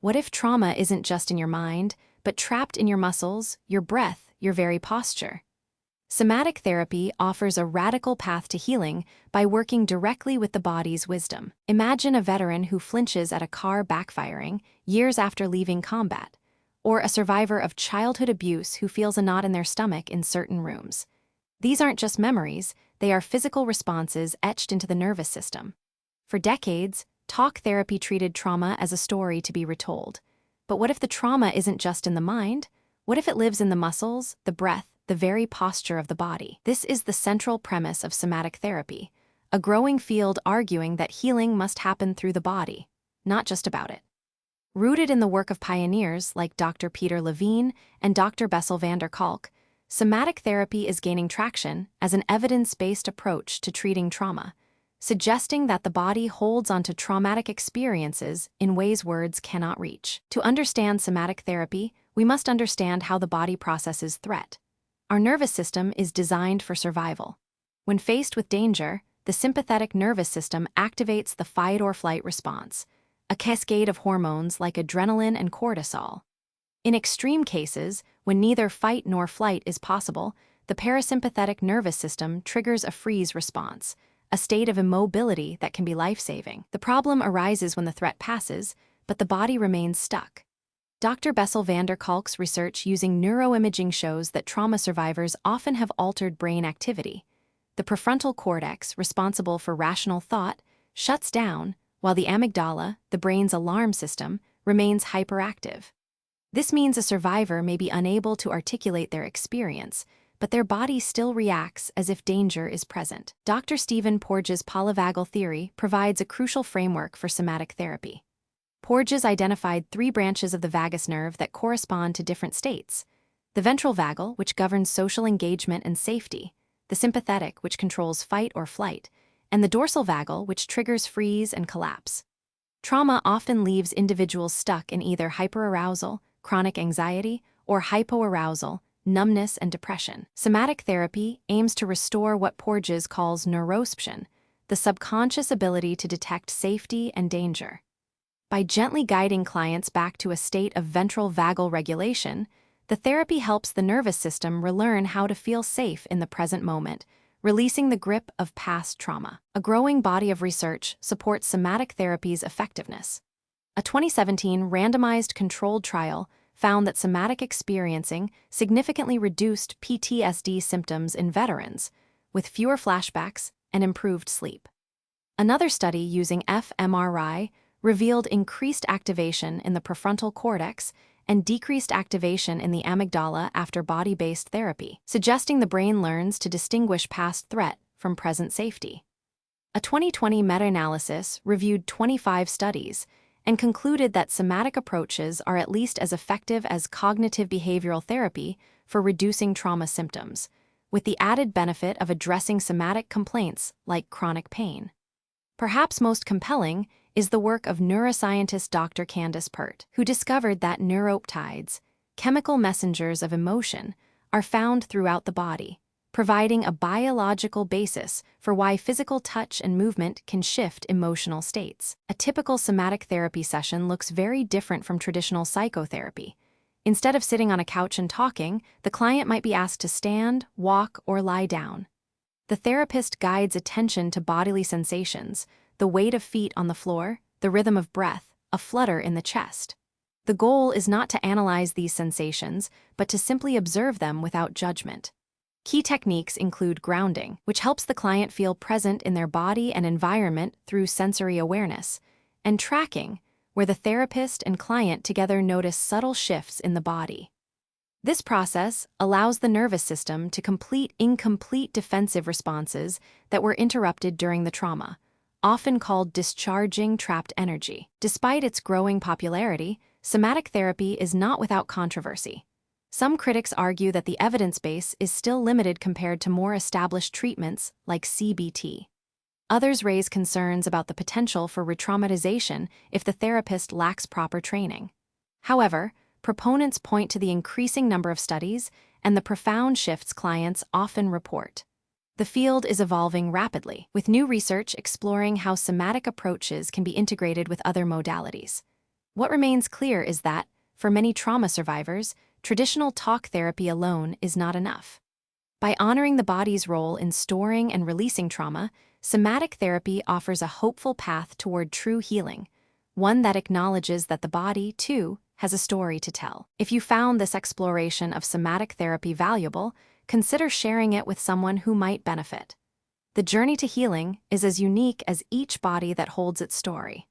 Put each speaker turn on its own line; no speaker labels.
What if trauma isn't just in your mind, but trapped in your muscles, your breath, your very posture? Somatic therapy offers a radical path to healing by working directly with the body's wisdom. Imagine a veteran who flinches at a car backfiring years after leaving combat, or a survivor of childhood abuse who feels a knot in their stomach in certain rooms. These aren't just memories, they are physical responses etched into the nervous system. For decades, talk therapy treated trauma as a story to be retold. But what if the trauma isn't just in the mind? What if it lives in the muscles, the breath, the very posture of the body? This is the central premise of somatic therapy, a growing field arguing that healing must happen through the body, not just about it. Rooted in the work of pioneers like Dr. Peter Levine and Dr. Bessel van der Kolk, somatic therapy is gaining traction as an evidence-based approach to treating trauma, suggesting that the body holds onto traumatic experiences in ways words cannot reach. To understand somatic therapy, we must understand how the body processes threat. Our nervous system is designed for survival. When faced with danger, the sympathetic nervous system activates the fight-or-flight response, a cascade of hormones like adrenaline and cortisol. In extreme cases, when neither fight nor flight is possible, the parasympathetic nervous system triggers a freeze response, a state of immobility that can be life-saving. The problem arises when the threat passes, but the body remains stuck. Dr. Bessel van der Kolk's research using neuroimaging shows that trauma survivors often have altered brain activity. The prefrontal cortex, responsible for rational thought, shuts down, while the amygdala, the brain's alarm system, remains hyperactive. This means a survivor may be unable to articulate their experience, but their body still reacts as if danger is present. Dr. Stephen Porges' polyvagal theory provides a crucial framework for somatic therapy. Porges identified 3 branches of the vagus nerve that correspond to different states: the ventral vagal, which governs social engagement and safety, the sympathetic, which controls fight or flight, and the dorsal vagal, which triggers freeze and collapse. Trauma often leaves individuals stuck in either hyperarousal, chronic anxiety, or hypoarousal, numbness and depression. Somatic therapy aims to restore what Porges calls neurosption, the subconscious ability to detect safety and danger. By gently guiding clients back to a state of ventral vagal regulation, the therapy helps the nervous system relearn how to feel safe in the present moment, releasing the grip of past trauma. A growing body of research supports somatic therapy's effectiveness. A 2017 randomized controlled trial found that somatic experiencing significantly reduced PTSD symptoms in veterans, with fewer flashbacks and improved sleep. Another study using fMRI revealed increased activation in the prefrontal cortex and decreased activation in the amygdala after body-based therapy, suggesting the brain learns to distinguish past threat from present safety. A 2020 meta-analysis reviewed 25 studies and concluded that somatic approaches are at least as effective as cognitive behavioral therapy for reducing trauma symptoms, with the added benefit of addressing somatic complaints like chronic pain. Perhaps most compelling is the work of neuroscientist Dr. Candace Pert, who discovered that neuropeptides, chemical messengers of emotion, are found throughout the body, providing a biological basis for why physical touch and movement can shift emotional states. A typical somatic therapy session looks very different from traditional psychotherapy. Instead of sitting on a couch and talking, the client might be asked to stand, walk, or lie down. The therapist guides attention to bodily sensations, the weight of feet on the floor, the rhythm of breath, a flutter in the chest. The goal is not to analyze these sensations, but to simply observe them without judgment. Key techniques include grounding, which helps the client feel present in their body and environment through sensory awareness, and tracking, where the therapist and client together notice subtle shifts in the body. This process allows the nervous system to complete incomplete defensive responses that were interrupted during the trauma, often called discharging trapped energy. Despite its growing popularity, somatic therapy is not without controversy. Some critics argue that the evidence base is still limited compared to more established treatments like CBT. Others raise concerns about the potential for retraumatization if the therapist lacks proper training. However, proponents point to the increasing number of studies and the profound shifts clients often report. The field is evolving rapidly, with new research exploring how somatic approaches can be integrated with other modalities. What remains clear is that, for many trauma survivors, traditional talk therapy alone is not enough. By honoring the body's role in storing and releasing trauma, somatic therapy offers a hopeful path toward true healing, one that acknowledges that the body, too, has a story to tell. If you found this exploration of somatic therapy valuable, consider sharing it with someone who might benefit. The journey to healing is as unique as each body that holds its story.